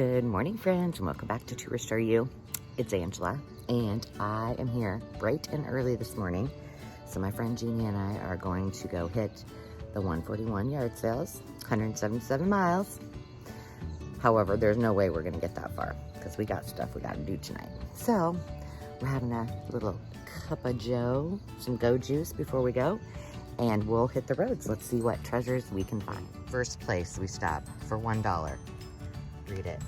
Good morning, friends, and welcome back to Tourist Are You. It's Angela, and I am here bright and early this morning. So my friend Jeannie and I are going to go hit the 141 yard sales, 177 miles. However, there's no way we're gonna get that far because we got stuff we gotta do tonight. So we're having a little cup of joe, some go juice before we go, and we'll hit the roads. Let's see what treasures we can find. First place we stop for $1. Read it.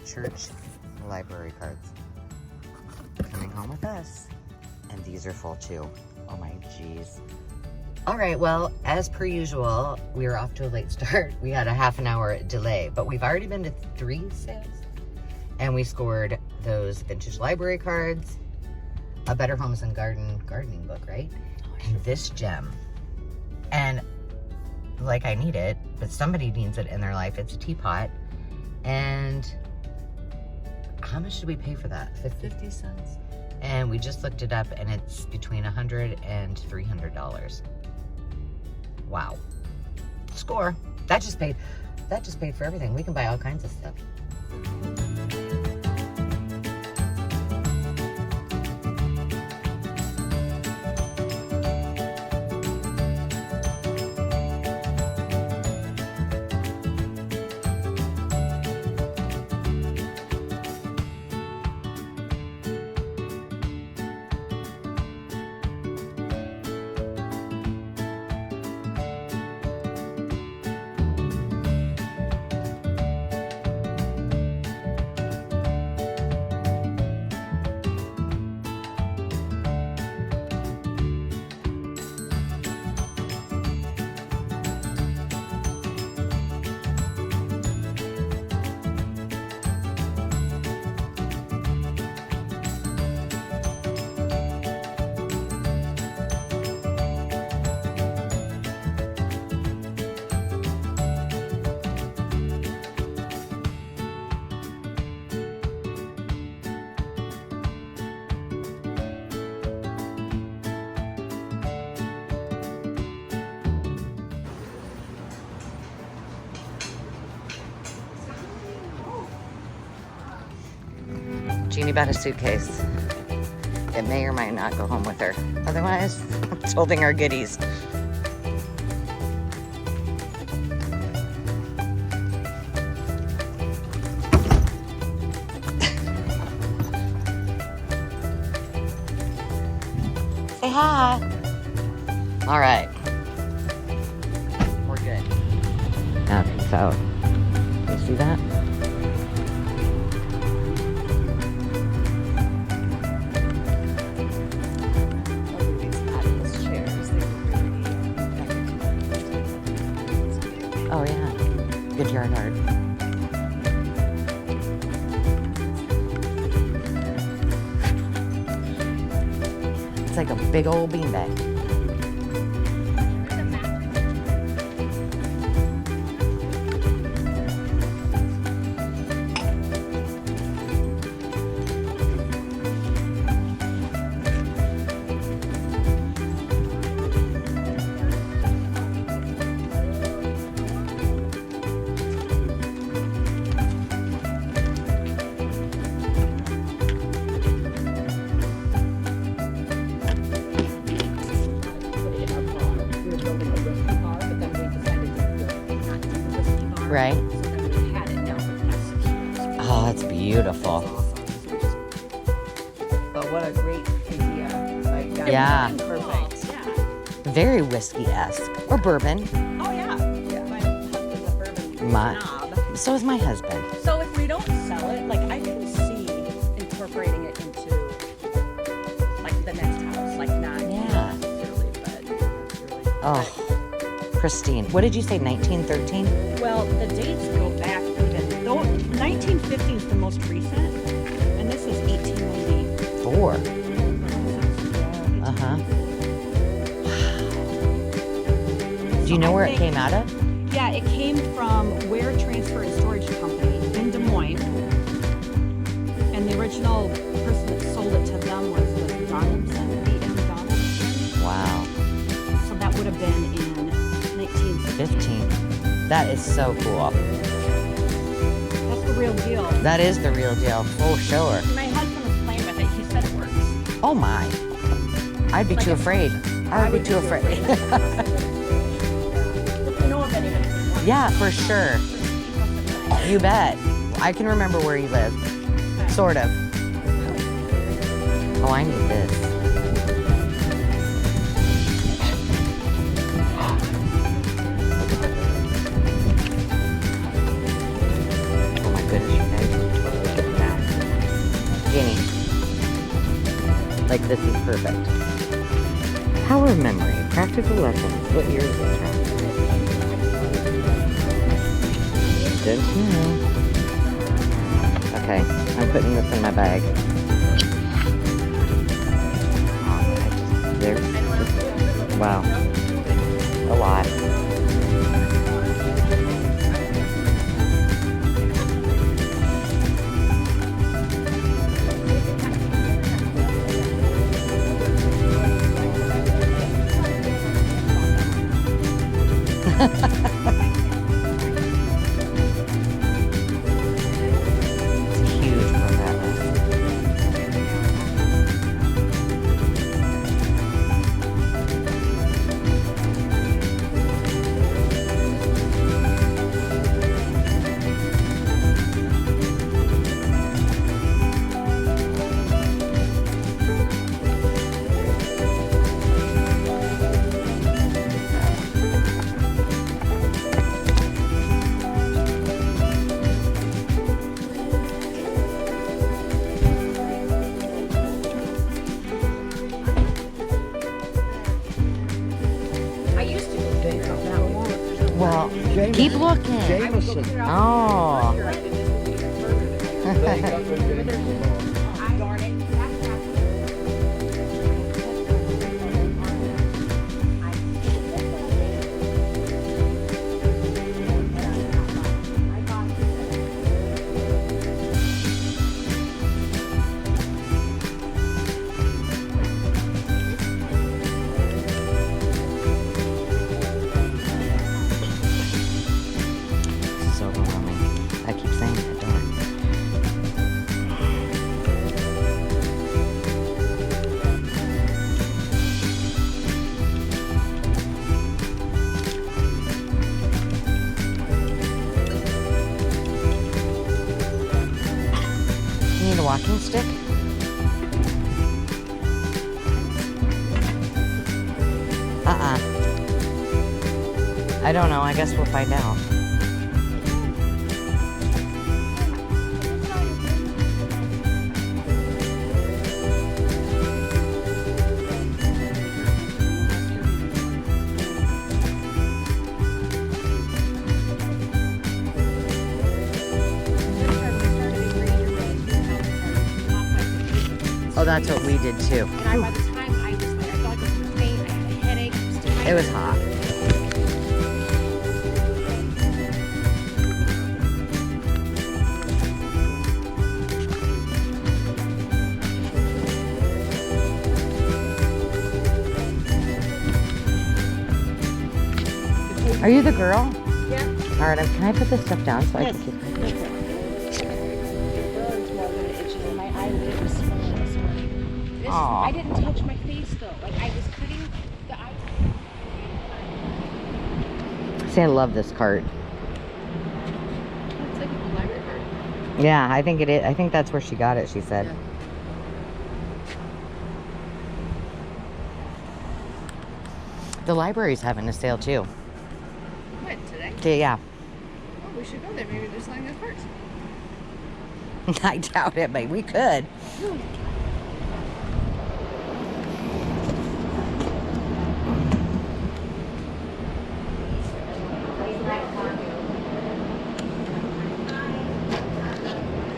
Church library cards. Coming home with us. And these are full too. Oh my geez. All right, well, as per usual, we were off to a late start. We had a half an hour delay, but we've already been to 3 sales. And we scored those vintage library cards, a Better Homes and gardening book, right? And this gem. And like I need it, but somebody needs it in their life. It's a teapot. And how much did we pay for that? 50 cents. And we just looked it up, and it's between $100 and $300. Wow. Score. That just paid for everything. We can buy all kinds of stuff. Jeannie bought a suitcase. It may or might not go home with her. Otherwise, I'm just holding our goodies. Say hi. All right. We're good. Okay, so you see that? Oh yeah, good yard art. It's like a big old beanbag. Right. So then we've had it now for the past 6 years. Oh, that's beautiful. But what a great idea. Like, Yeah. Perfect. Yeah. Very whiskey-esque. Or bourbon. Oh, yeah. My husband's a bourbon My- snob. So is my husband. So if we don't sell it, like, I can see incorporating it into, like, the next house. Like, not Yeah. necessarily, but it's really... Oh, pristine. What did you say, 1913? Well, the dates go back even, though 1950 is the most recent, and this is 1890. 4. Uh-huh. Wow. Do you know where it came out of? Yeah, it came from Ware Transfer and Storage Company in Des Moines, and the original person that sold it to them was Donaldson, B.M. Donaldson. Wow. So that would have been in 1950. 15. That is so cool. That's what real deal. That is the real deal, for sure. My husband was playing with it. He said it works. Oh my. I'd be too afraid. I would be too afraid. If you know of anybody. Yeah, for sure. You bet. I can remember where you live. Sort of. Oh, I need this. Oh my goodness, you guys. Look at that. Jenny. Like, this is perfect. Power of memory. Practical lessons. What year is this from? Good to know. Okay, I'm putting this in my bag. There's, wow, a lot. Well, keep looking. Jameson. Oh. So overwhelming. I keep saying that, don't I? You need a walking stick? I don't know. I guess we'll find out. Oh, that's what we did too. And by the time I was there, I felt like I was faint. I had a headache. It was hot. Are you the girl? Yeah. All right, can I put this stuff down so I can keep it? Aw. I didn't touch my face though. Like I was cutting the eye. See, I love this cart. It's like a library card. Yeah, I think it is. I think that's where she got it, she said. Yeah. The library's having a sale too. When? Today? Yeah. Oh, we should go there. Maybe they're selling their cards. I doubt it, but we could.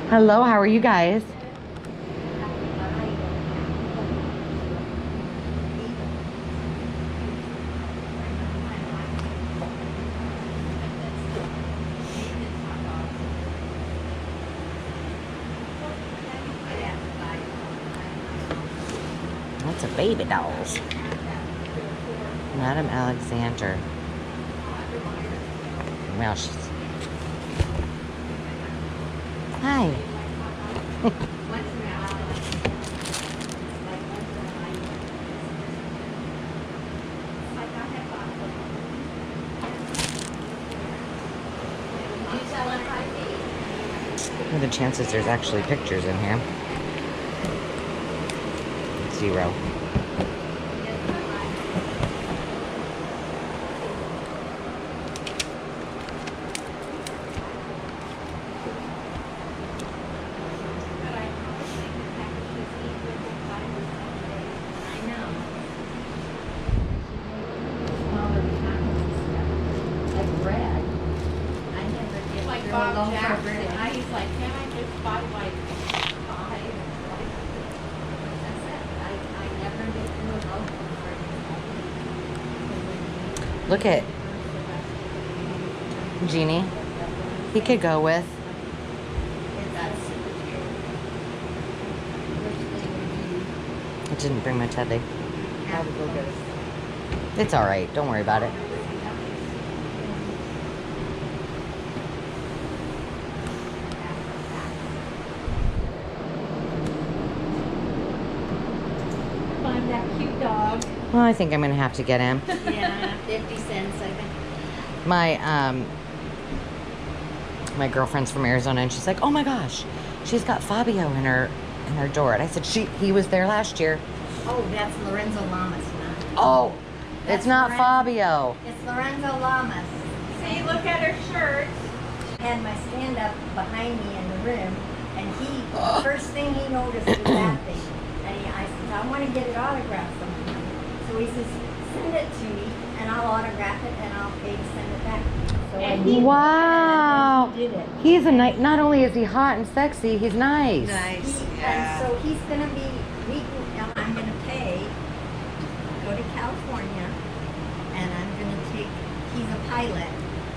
Hello, how are you guys? Lots of baby dolls. Madam Alexander. Well, she's... Hi. What are the chances there's actually pictures in here? 0. Look at Jeannie. He could go with. I didn't bring my teddy. It's all right. Don't worry about it. Find that cute dog. Well, I think I'm gonna have to get him. Yeah, 50 cents, I think. My girlfriend's from Arizona, and she's like, "Oh my gosh, she's got Fabio in her door." And I said, "He was there last year." Oh, that's Lorenzo Lamas now. Oh, That's it's not Lorenzo. Fabio. It's Lorenzo Lamas. See, look at her shirt. I had my stand-up behind me in the room, and first thing he noticed was that thing. And I said, I want to get it autographed sometime. So he says, send it to me, and I'll autograph it, and I'll pay to send it back to you. So I did. Wow. He did it. He's a nice. Not only is he hot and sexy, he's nice. And so he's going to be, I'm going to pay, go to California, and I'm going to take, he's a pilot,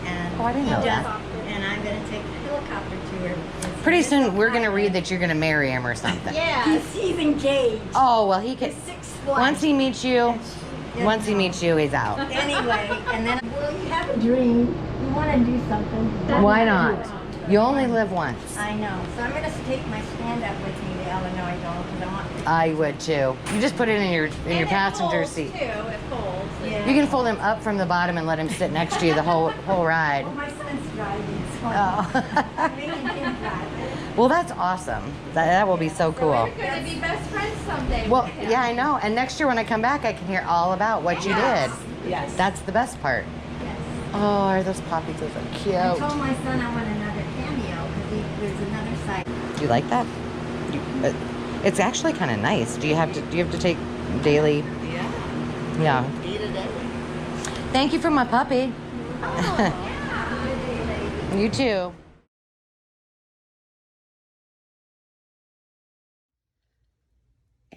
and Oh, I didn't know that. and I'm going to take a helicopter tour. Pretty soon, we're gonna read that you're gonna marry him or something. Yeah, he's engaged. Oh well, he could. He's 6'1". Once he meets you, he's out. Anyway, and then, well, you have a dream. You want to do something. Why not? You only live once. I know. So I'm going to take my stand-up with me to Illinois, though, because I want to. I would too. You just put it in your passenger seat. Too, it folds. Yeah. You can fold him up from the bottom and let him sit next to you the whole ride. Well, my son's driving, so Oh. I'm making him drive. Well, that's awesome. That will be so cool. We're going to be best friends someday. Well, with him. yeah, I know. And next year when I come back, I can hear all about what you did. Yes. That's the best part. Yes. Oh, are those poppies? Those are I cute. told my son I want another cameo because there's another side. Do you like that? It's actually kind of nice. Do you have to take daily? Yeah. Thank you for my puppy. You too.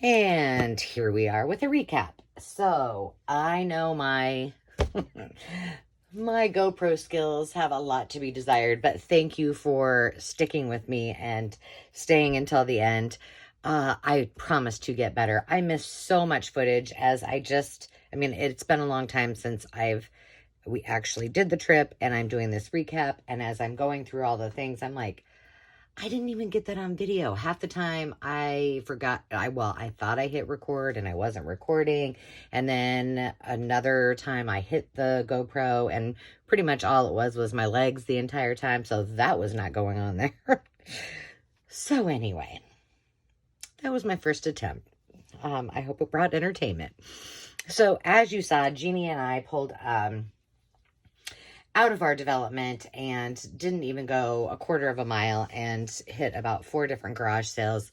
And here we are with a recap. So I know my my GoPro skills have a lot to be desired, but thank you for sticking with me and staying until the end. I promise to get better. I missed so much footage as it's been a long time since we actually did the trip, and I'm doing this recap. And as I'm going through all the things, I'm like, I didn't even get that on video. Half the time I forgot. I thought I hit record and I wasn't recording. And then another time I hit the GoPro and pretty much all it was my legs the entire time. So that was not going on there. So anyway, that was my first attempt. I hope it brought entertainment. So as you saw, Jeannie and I pulled out of our development and didn't even go a quarter of a mile and hit about 4 different garage sales.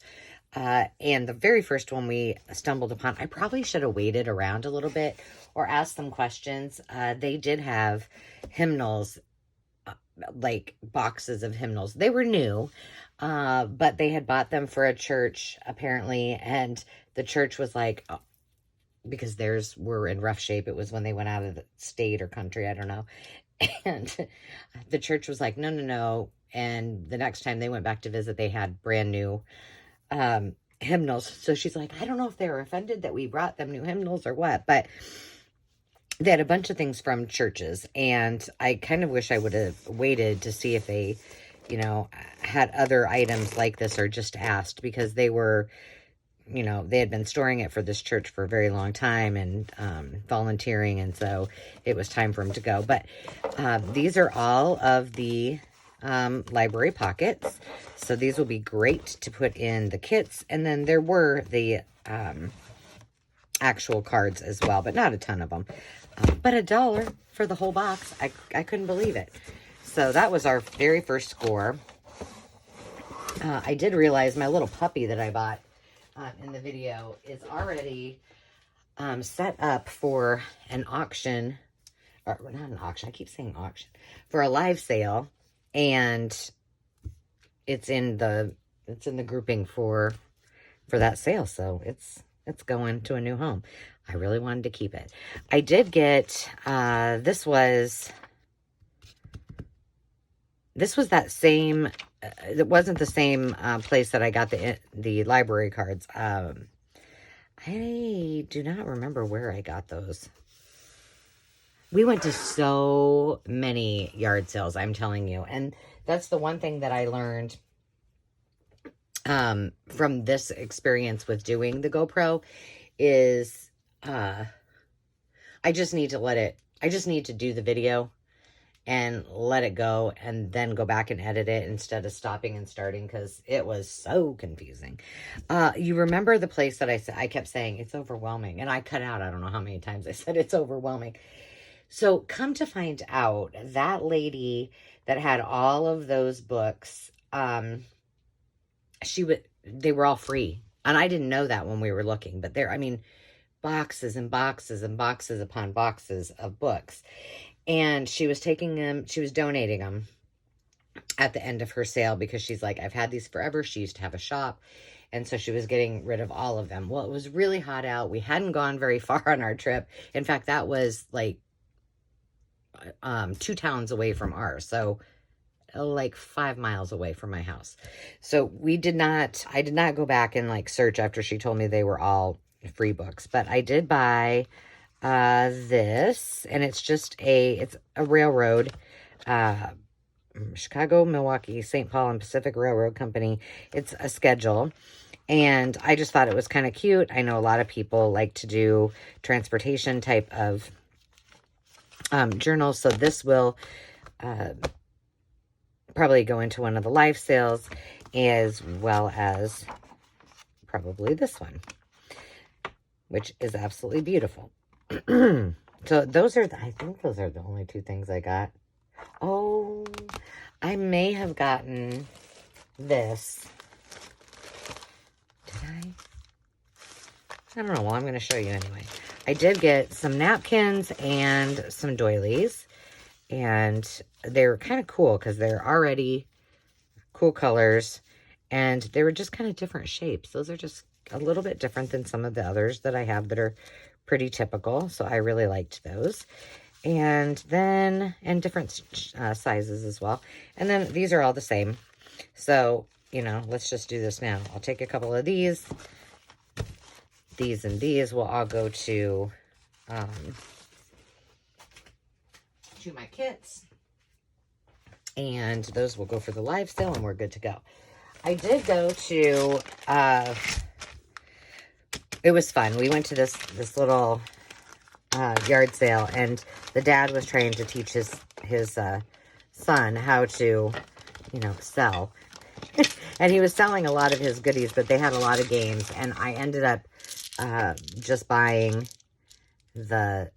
And the very first one we stumbled upon, I probably should have waited around a little bit or asked them questions. They did have hymnals, like boxes of hymnals. They were new, but they had bought them for a church apparently. And the church was like, because theirs were in rough shape. It was when they went out of the state or country. I don't know. And the church was like, no. And the next time they went back to visit, they had brand new hymnals. So she's like, I don't know if they were offended that we brought them new hymnals or what, but they had a bunch of things from churches. And I kind of wish I would have waited to see if they you know, had other items like this or just asked, because they were, you know, they had been storing it for this church for a very long time and volunteering, and so it was time for them to go. But these are all of the library pockets, so these will be great to put in the kits. And then there were the actual cards as well, but not a ton of them. But $1 for the whole box. I couldn't believe it. So that was our very first score. I did realize my little puppy that I bought in the video is already set up for an auction, or not an auction, I keep saying auction, for a live sale, and it's in the grouping for that sale, so it's going to a new home. I really wanted to keep it. I did get this was that same. It wasn't the same place that I got the library cards. I do not remember where I got those. We went to so many yard sales, I'm telling you. And that's the one thing that I learned from this experience with doing the GoPro is I just need to do the video and let it go, and then go back and edit it instead of stopping and starting, because it was so confusing. You remember the place that I kept saying, it's overwhelming, and I cut out, I don't know how many times I said it's overwhelming. So come to find out, that lady that had all of those books, they were all free. And I didn't know that when we were looking, but boxes and boxes and boxes upon boxes of books. And she was donating them at the end of her sale, because she's like, I've had these forever. She used to have a shop. And so she was getting rid of all of them. Well, it was really hot out. We hadn't gone very far on our trip. In fact, that was like 2 towns away from ours. So like 5 miles away from my house. So I did not go back and like search after she told me they were all free books. But I did buy this, and it's just it's a railroad, Chicago, Milwaukee, St. Paul and Pacific Railroad Company. It's a schedule, and I just thought it was kind of cute. I know a lot of people like to do transportation type of journals, so this will probably go into one of the live sales, as well as probably this one, which is absolutely beautiful. So I think those are the only 2 things I got. Oh, I may have gotten this. Did I? I don't know. Well, I'm going to show you anyway. I did get some napkins and some doilies, and they're kind of cool because they're already cool colors, and they were just kind of different shapes. Those are just a little bit different than some of the others that I have that are pretty typical, so I really liked those. And different sizes as well. And then these are all the same. So, let's just do this now. I'll take a couple of these. These and these will all go to my kits. And those will go for the live sale, and we're good to go. I did go to, it was fun. We went to this little yard sale, and the dad was trying to teach his son how to, sell. And he was selling a lot of his goodies, but they had a lot of games, and I ended up just buying the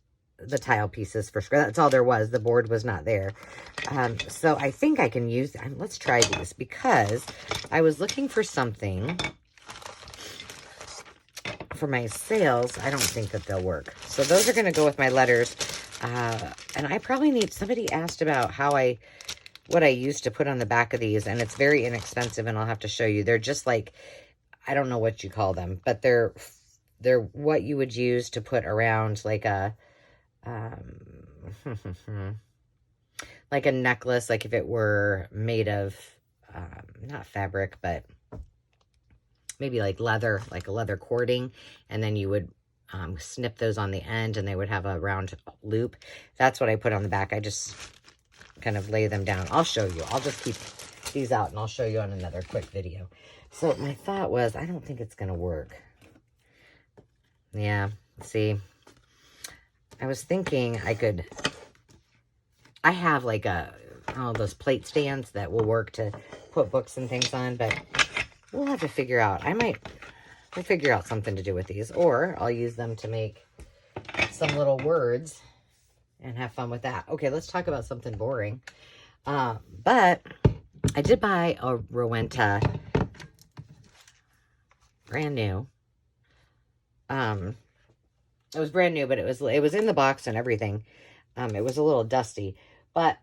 tile pieces for sure. That's all there was. The board was not there. So I think I can use, let's try these, because I was looking for something for my sales. I don't think that they'll work. So those are going to go with my letters. And I probably need, somebody asked about what I used to put on the back of these, and it's very inexpensive, and I'll have to show you. They're just like, I don't know what you call them, but they're what you would use to put around like a, like a necklace, like if it were made of, not fabric, but maybe like leather, like a leather cording, and then you would snip those on the end, and they would have a round loop. That's what I put on the back. I just kind of lay them down. I'll show you. I'll just keep these out and I'll show you on another quick video. So my thought was, I don't think it's going to work. Yeah, see, I was thinking I have like those plate stands that will work to put books and things on, but we'll have to figure out. We'll figure out something to do with these, or I'll use them to make some little words and have fun with that. Okay, let's talk about something boring. But I did buy a Rowenta, brand new. It was brand new, but it was in the box and everything. It was a little dusty, but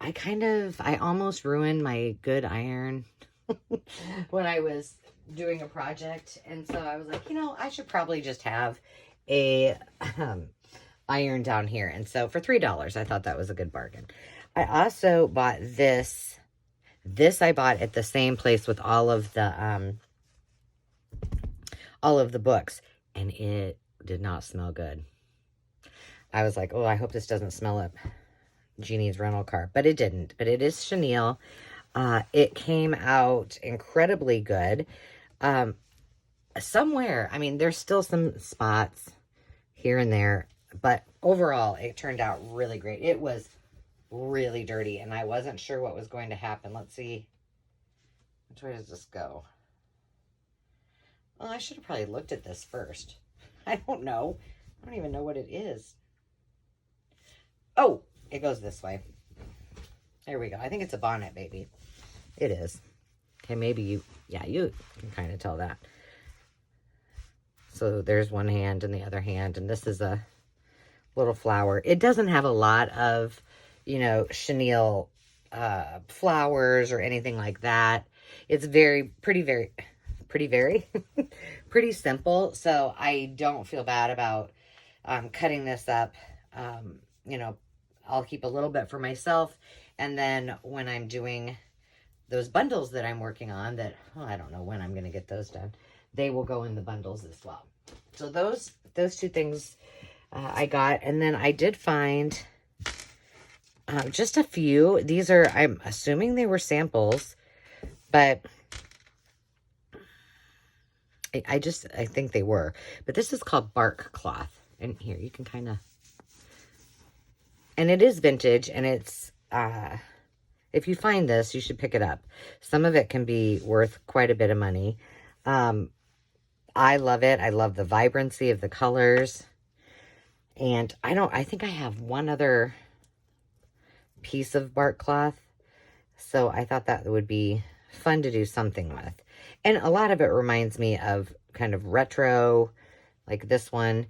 I almost ruined my good iron when I was doing a project. And so I was like, I should probably just have a iron down here. And so for $3, I thought that was a good bargain. I also bought this. This I bought at the same place with all of the books, and it did not smell good. I was like, oh, I hope this doesn't smell up Jeannie's rental car, but it didn't. But it is chenille. It came out incredibly good. Somewhere, I mean, there's still some spots here and there, but overall, it turned out really great. It was really dirty, and I wasn't sure what was going to happen. Let's see. Which way does this go? Well, I should have probably looked at this first. I don't know. I don't even know what it is. Oh, it goes this way. There we go. I think it's a bonnet, baby. It is. Okay, maybe you can kind of tell that. So there's one hand and the other hand, and this is a little flower. It doesn't have a lot of, chenille flowers or anything like that. It's pretty simple. So I don't feel bad about cutting this up. I'll keep a little bit for myself. And then when I'm doing those bundles that I'm working on I don't know when I'm going to get those done, they will go in the bundles as well. So those two things I got. And then I did find just a few. These are, I'm assuming they were samples, but I think they were. But this is called bark cloth. And here, you can kind of, and it is vintage, and it's, if you find this, you should pick it up. Some of it can be worth quite a bit of money. I love it. I love the vibrancy of the colors. And I think I have one other piece of bark cloth. So I thought that would be fun to do something with. And a lot of it reminds me of kind of retro, like this one.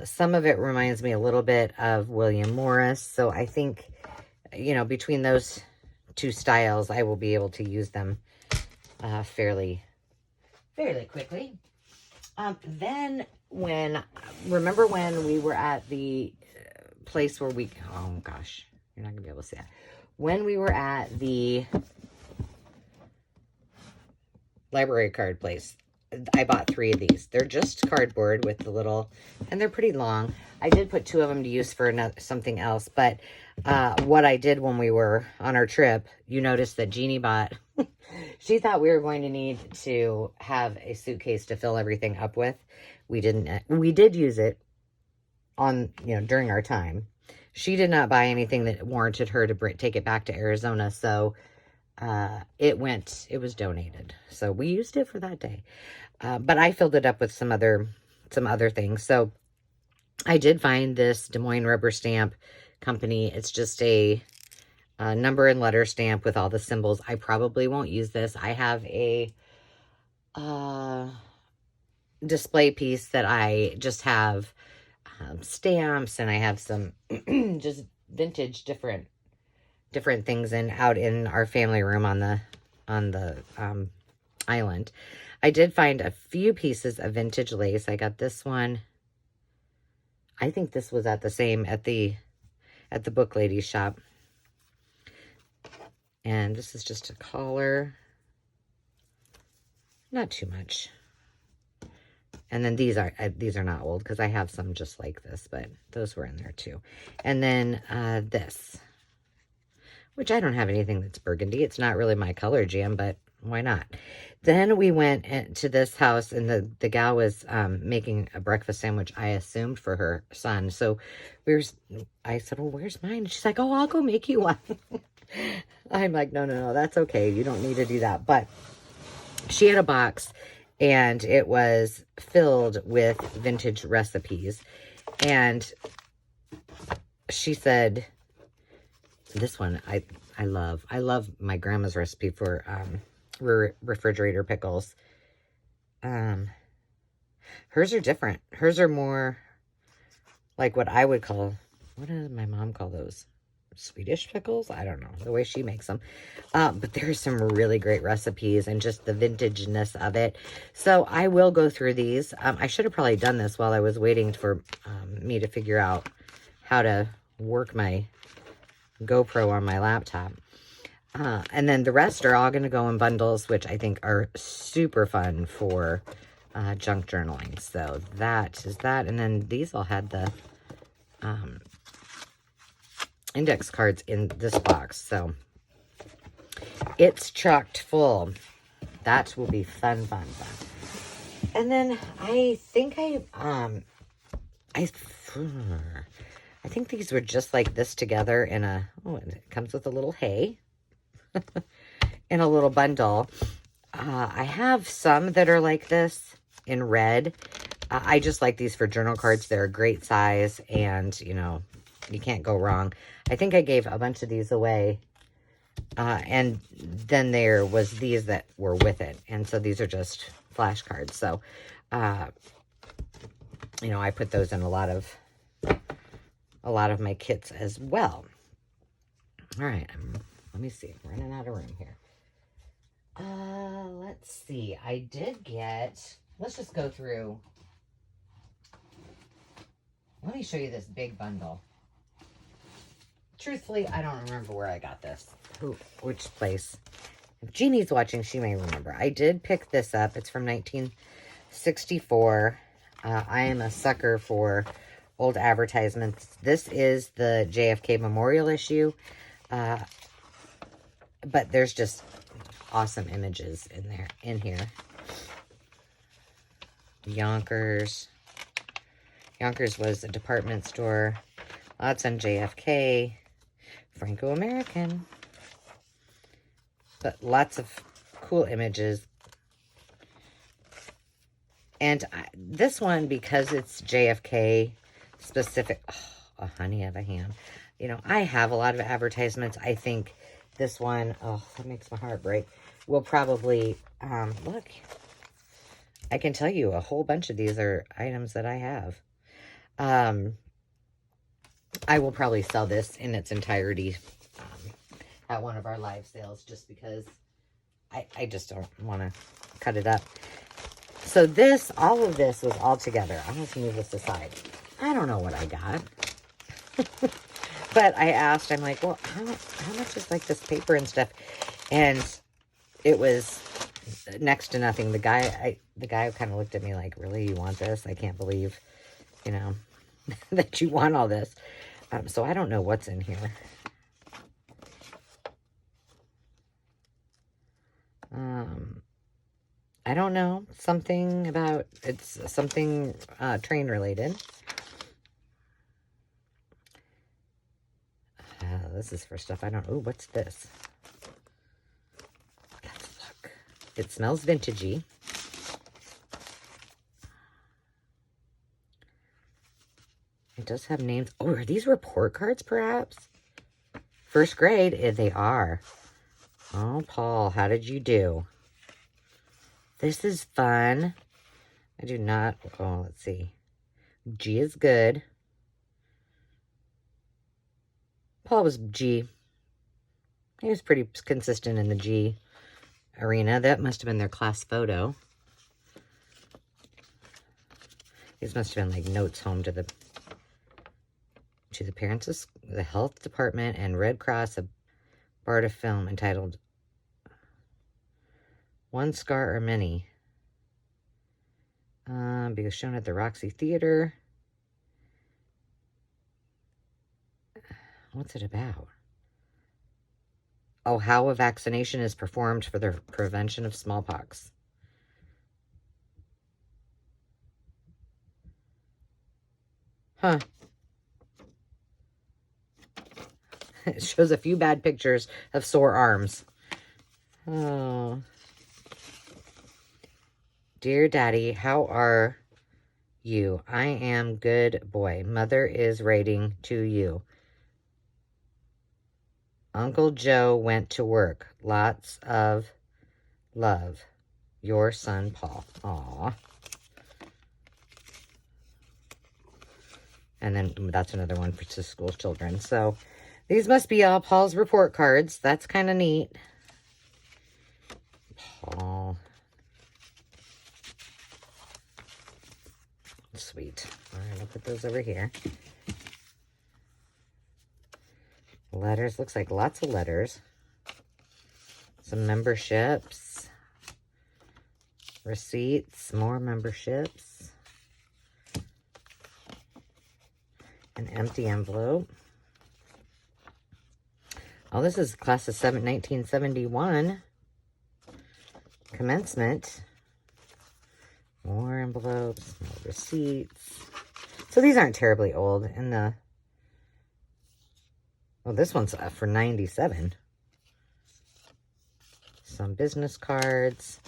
Some of it reminds me a little bit of William Morris. So I think, between those two styles, I will be able to use them fairly quickly. Then remember when we were at the place where oh gosh, you're not gonna be able to see that. When we were at the library card place, I bought 3 of these. They're just cardboard with the little, and they're pretty long. I did put 2 of them to use for something else, but what I did when we were on our trip, you noticed that Jeannie bought, she thought we were going to need to have a suitcase to fill everything up with. We didn't. We did use it on, during our time. She did not buy anything that warranted her to take it back to Arizona, so it was donated. So we used it for that day. But I filled it up with some other things. So I did find this Des Moines rubber stamp company. It's just a number and letter stamp with all the symbols. I probably won't use this. I have a display piece that I just have stamps, and I have some just vintage different things out in our family room on the island. I did find a few pieces of vintage lace. I got this one. I think this was at the book lady shop. And this is just a collar. Not too much. And then these are not old because I have some just like this, but those were in there too. And then this, which I don't have anything that's burgundy. It's not really my color jam, but why not? Then we went to this house, and the gal was making a breakfast sandwich, I assumed, for her son. So I said, well, where's mine? She's like, oh, I'll go make you one. I'm like, no, that's okay. You don't need to do that. But she had a box, and it was filled with vintage recipes. And she said, this one I love. I love my grandma's recipe for refrigerator pickles. Hers are different. Hers are more like what I would call, what does my mom call those? Swedish pickles? I don't know, the way she makes them. But there's some really great recipes and just the vintageness of it. So I will go through these. I should have probably done this while I was waiting for me to figure out how to work my GoPro on my laptop. And then the rest are all going to go in bundles, which I think are super fun for junk journaling. So that is that. And then these all had the index cards in this box. So it's chocked full. That will be fun. And then I think I think these were just like this together in a, oh, and it comes with a little hay in a little bundle. I have some that are like this in red. I just like these for journal cards. They're a great size, and, you know, you can't go wrong. I think I gave a bunch of these away. And then there was these that were with it. And so these are just flashcards. So, you know, I put those in a lot of my kits as well. All right. Let me see. I'm running out of room here. Let's see. I did get, let's just go through. Let me show you this big bundle. Truthfully, I don't remember where I got this. Which place. If Jeannie's watching, she may remember. I did pick this up. It's from 1964. I am a sucker for old advertisements. This is the JFK Memorial issue. But there's just awesome images in here. Yonkers. Yonkers was a department store. Lots on JFK. Franco-American. But lots of cool images. And this one, because it's JFK specific, oh, honey of a ham. You know, I have a lot of advertisements. I think this one, oh, that makes my heart break, will probably, look, I can tell you a whole bunch of these are items that I have. I will probably sell this in its entirety at one of our live sales, just because I just don't want to cut it up. So this, all of this was all together. I'm going to move this aside. I don't know what I got. But I asked, I'm like, well, how much is like this paper and stuff? And it was next to nothing. The guy kind of looked at me like, really, you want this? I can't believe, you know, that you want all this. So I don't know what's in here. I don't know. Something about, it's something train related. This is for stuff I don't, oh, what's this? Let's look. It smells vintagey. It does have names. Oh, are these report cards, perhaps? First grade? They are. Oh, Paul, how did you do? This is fun. I do not, oh, let's see. G is good. Paul was G. He was pretty consistent in the G arena. That must have been their class photo. These must have been like notes home to the parents of the health department and Red Cross, a BARTA film entitled One Scar or Many. Because shown at the Roxy Theater. What's it about? Oh, how a vaccination is performed for the prevention of smallpox. Huh. It shows a few bad pictures of sore arms. Oh. Dear Daddy, how are you? I am good, boy. Mother is writing to you. Uncle Joe went to work. Lots of love. Your son, Paul. Aw. And then that's another one for to school children. So these must be all Paul's report cards. That's kind of neat. Paul. Sweet. All right, I'll put those over here. Letters. Looks like lots of letters. Some memberships. Receipts. More memberships. An empty envelope. Oh, this is class of 1971. Commencement. More envelopes, more receipts. So these aren't terribly old. And the, well, this one's for 97. Some business cards,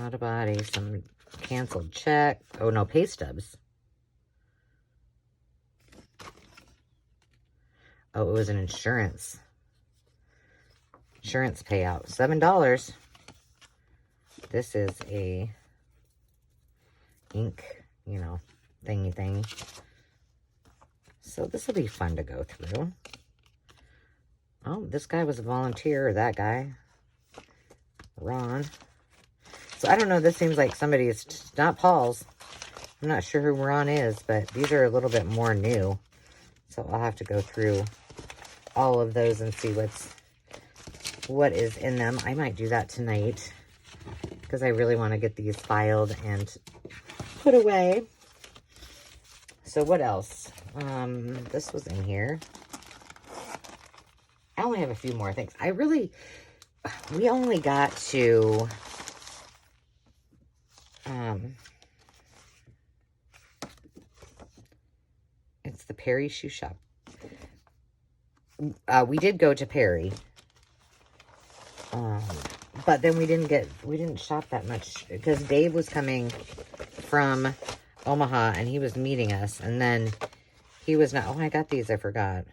auto body, some canceled check. Oh no, pay stubs. Oh, it was an insurance payout, $7. This is a ink, you know, thingy thing. So this will be fun to go through. Oh, this guy was a volunteer, or that guy. Ron. So I don't know, this seems like somebody's, not Paul's. I'm not sure who Ron is, but these are a little bit more new. So I'll have to go through all of those and see what is in them. I might do that tonight because I really want to get these filed and put away. So what else? This was in here. I only have a few more things. We only got to, it's the Perry Shoe Shop. We did go to Perry. But then we didn't shop that much because Dave was coming from Omaha and he was meeting us. And then he was not, oh, I got these, I forgot.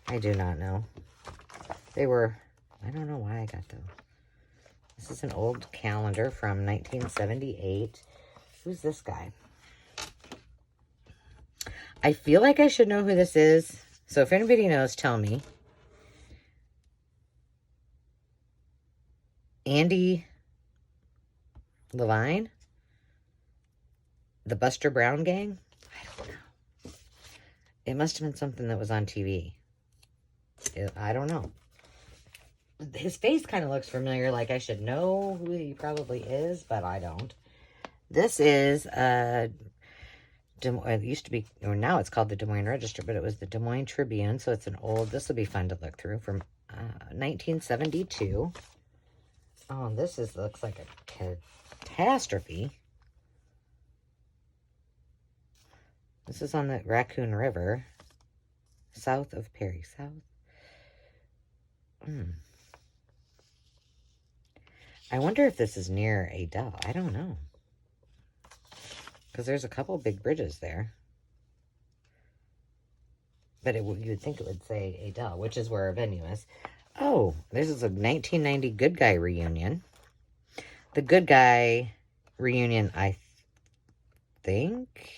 I do not know. They were, I don't know why I got them. This is an old calendar from 1978. Who's this guy? I feel like I should know who this is. So if anybody knows, tell me. Andy Levine? The Buster Brown Gang? I don't know. It must have been something that was on TV. I don't know. His face kind of looks familiar, like I should know who he probably is, but I don't. This is, it used to be, or now it's called the Des Moines Register, but it was the Des Moines Tribune, so it's an old, this will be fun to look through, from 1972. Oh, this looks like a catastrophe. This is on the Raccoon River, south of Perry. South. I wonder if this is near Adele. I don't know. Because there's a couple big bridges there. But you would think it would say Adele, which is where our venue is. Oh, this is a 1990 Good Guy reunion. The Good Guy reunion, I think.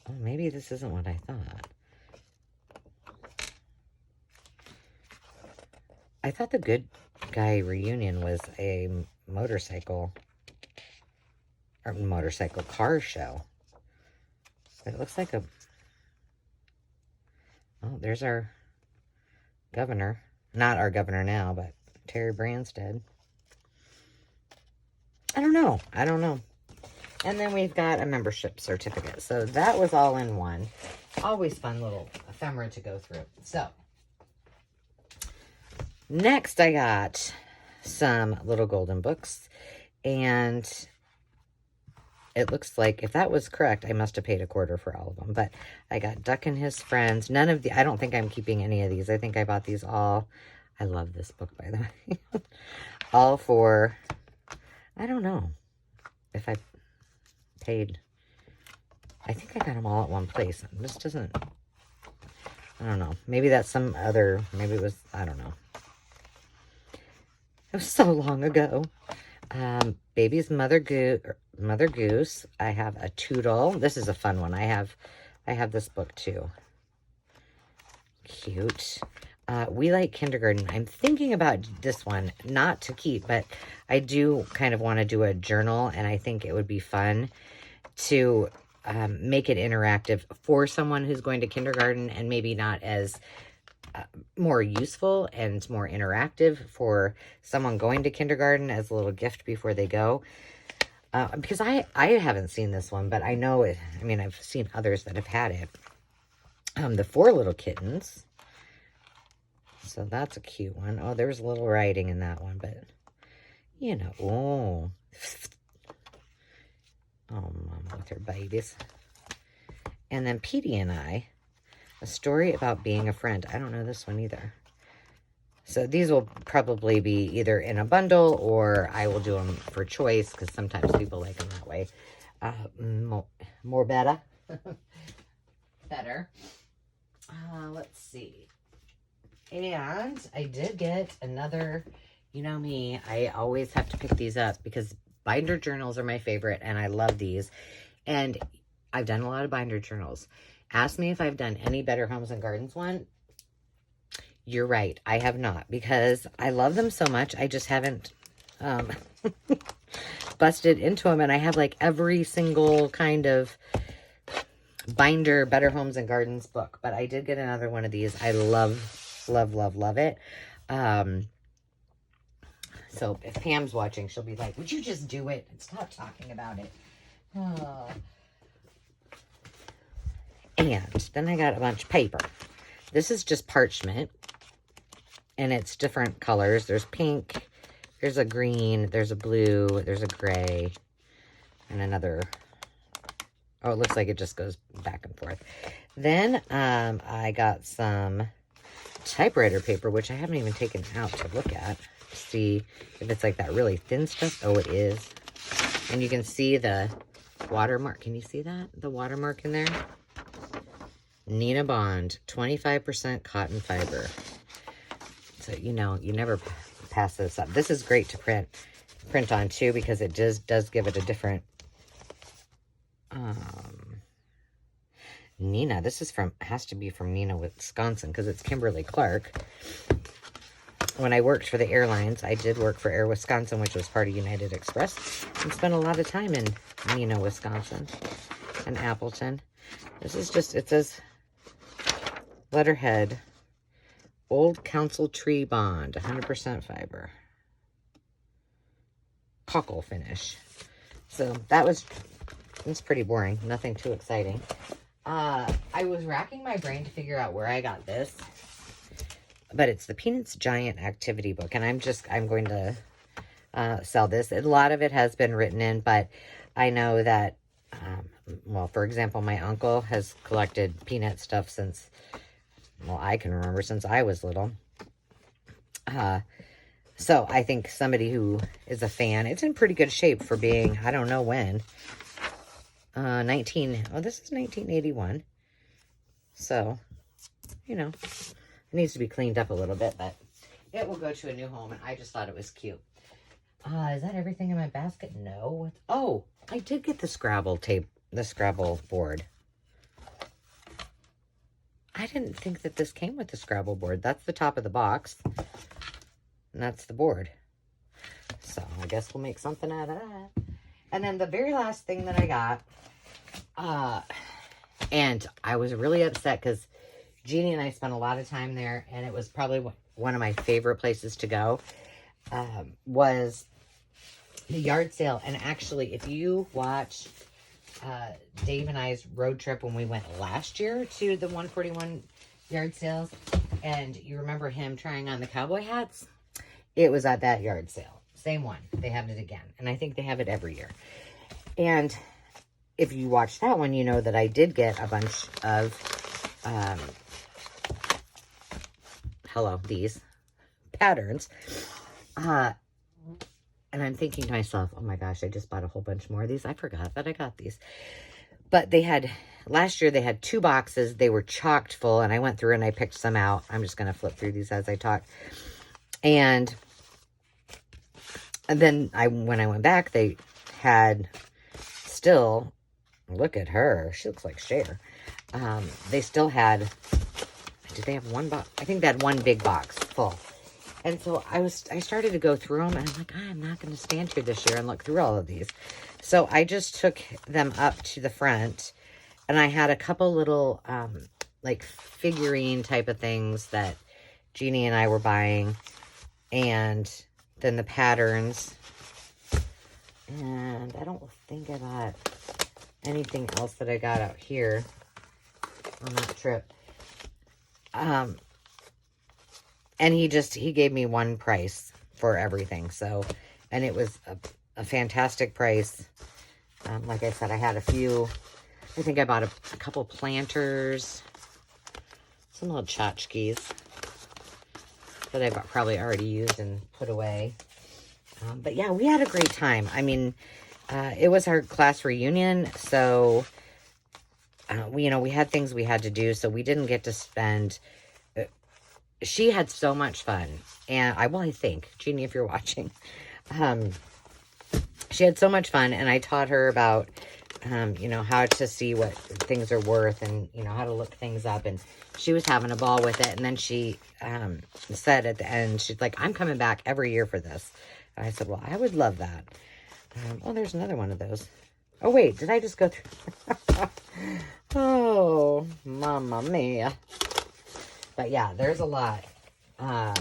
Oh, maybe this isn't what I thought. I thought the Good Guy reunion was a motorcycle car show. It looks like a, oh, there's our governor. Not our governor now, but Terry Branstad. I don't know. And then we've got a membership certificate. So that was all in one. Always fun little ephemera to go through. So Next, I got some little golden books, and it looks like, if that was correct, I must have paid $1/4 for all of them. But I got Duck and His Friends. None of the, I don't think I'm keeping any of these. I think I bought these all. I love this book, by the way. All for, I don't know if I paid. I think I got them all at one place. This doesn't, I don't know. Maybe that's some other, maybe it was, I don't know. It was so long ago. Baby's Mother Goose. I have a Toodle. This is a fun one. I have this book too. Cute. We Like Kindergarten. I'm thinking about this one, not to keep, but I do kind of want to do a journal, and I think it would be fun to make it interactive for someone who's going to kindergarten, and maybe not as more useful and more interactive for someone going to kindergarten as a little gift before they go. Because I haven't seen this one, but I know it. I mean, I've seen others that have had it. The Four Little Kittens. So that's a cute one. Oh, there's a little writing in that one, but you know, oh, Mom with her babies. And then Petey and I, a story about being a friend. I don't know this one either. So these will probably be either in a bundle, or I will do them for choice, because sometimes people like them that way. More better. Better. Let's see. And I did get another, you know me, I always have to pick these up because binder journals are my favorite, and I love these. And I've done a lot of binder journals. Ask me if I've done any Better Homes and Gardens one. You're right. I have not, because I love them so much. I just haven't busted into them. And I have like every single kind of binder Better Homes and Gardens book. But I did get another one of these. I love it. So if Pam's watching, she'll be like, would you just do it and stop talking about it? Oh. And then I got a bunch of paper. This is just parchment, and it's different colors. There's pink, there's a green, there's a blue, there's a gray, and another. Oh, it looks like it just goes back and forth. Then I got some typewriter paper, which I haven't even taken out to look at to see if it's like that really thin stuff. Oh, it is. And you can see the watermark. Can you see that? The watermark in there? Nina Bond, 25% cotton fiber. So, you know, you never pass this up. This is great to print on too, because it does give it a different Nina. This is has to be from Nina, Wisconsin, because it's Kimberly Clark. When I worked for the airlines, I did work for Air Wisconsin, which was part of United Express, and spent a lot of time in Nina, Wisconsin, and Appleton. This is just, it says letterhead, Old Council Tree Bond, 100% fiber, cockle finish. So that was, it's pretty boring, nothing too exciting. I was racking my brain to figure out where I got this, but it's the Peanuts Giant Activity Book, and I'm going to sell this. A lot of it has been written in, but I know that, well, for example, my uncle has collected Peanut stuff since, well, I can remember since I was little. So I think somebody who is a fan, it's in pretty good shape for being, I don't know when. This is 1981. So, you know, it needs to be cleaned up a little bit, but it will go to a new home, and I just thought it was cute. Is that everything in my basket? No. Oh, I did get the Scrabble tape, the Scrabble board. I didn't think that this came with the Scrabble board. That's the top of the box, and that's the board. So I guess we'll make something out of that. And then the very last thing that I got, and I was really upset because Jeannie and I spent a lot of time there, and it was probably one of my favorite places to go, was the yard sale. And actually, if you watch Dave and I's road trip when we went last year to the 141 yard sales, And you remember him trying on the cowboy hats? It was at that yard sale. Same one. They have it again. And I think they have it every year. And if you watch that one, you know that I did get a bunch of, these patterns. And I'm thinking to myself, oh my gosh, I just bought a whole bunch more of these. I forgot that I got these. But they had, last year they had 2 boxes. They were chocked full, and I went through and I picked some out. I'm just going to flip through these as I talk. And then when I went back, they had still, look at her. She looks like Cher. They still had, did they have one box? I think they had one big box full. And so I started to go through them, and I'm like, I'm not going to stand here this year and look through all of these. So I just took them up to the front, and I had a couple little, like figurine type of things that Jeannie and I were buying, and then the patterns. And I don't think I bought anything else that I got out here on that trip. And he gave me one price for everything. So, and it was a fantastic price. Like I said, I had a few, I think I bought a couple planters, some little tchotchkes that I've probably already used and put away. But yeah, we had a great time. I mean, it was our class reunion, so we had things we had to do, so we didn't get to spend. She had so much fun, and I think, Jeannie, if you're watching, she had so much fun, and I taught her about, how to see what things are worth, and, how to look things up, and she was having a ball with it. And then she said at the end, she's like, I'm coming back every year for this. And I said, well, I would love that. Oh, there's another one of those. Oh, wait, did I just go through? Oh, mamma mia. But yeah, there's a lot of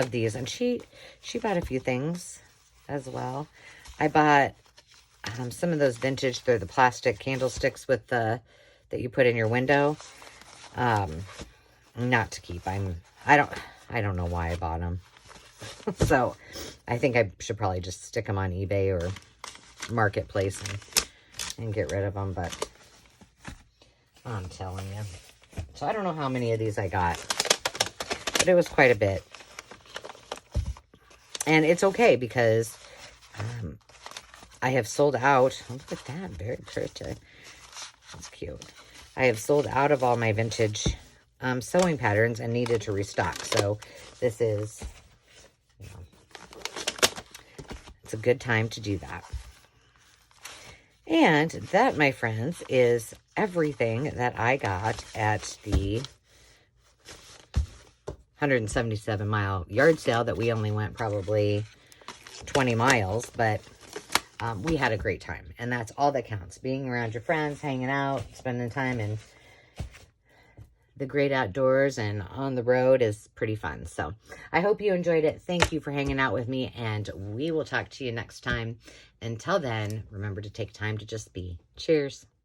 these. And she bought a few things as well. I bought some of those vintage, they're the plastic candlesticks with that you put in your window. Not to keep. I don't know why I bought them. So I think I should probably just stick them on eBay or Marketplace and get rid of them. But I'm telling you. So I don't know how many of these I got, but it was quite a bit. And it's okay because I have sold out. Look at that. Very pretty. That's cute. I have sold out of all my vintage sewing patterns and needed to restock. So this is, it's a good time to do that. And that, my friends, is everything that I got at the 177-mile yard sale that we only went probably 20 miles, but we had a great time, and that's all that counts. Being around your friends, hanging out, spending time in the great outdoors and on the road is pretty fun. So I hope you enjoyed it. Thank you for hanging out with me, and we will talk to you next time. Until then, remember to take time to just be. Cheers.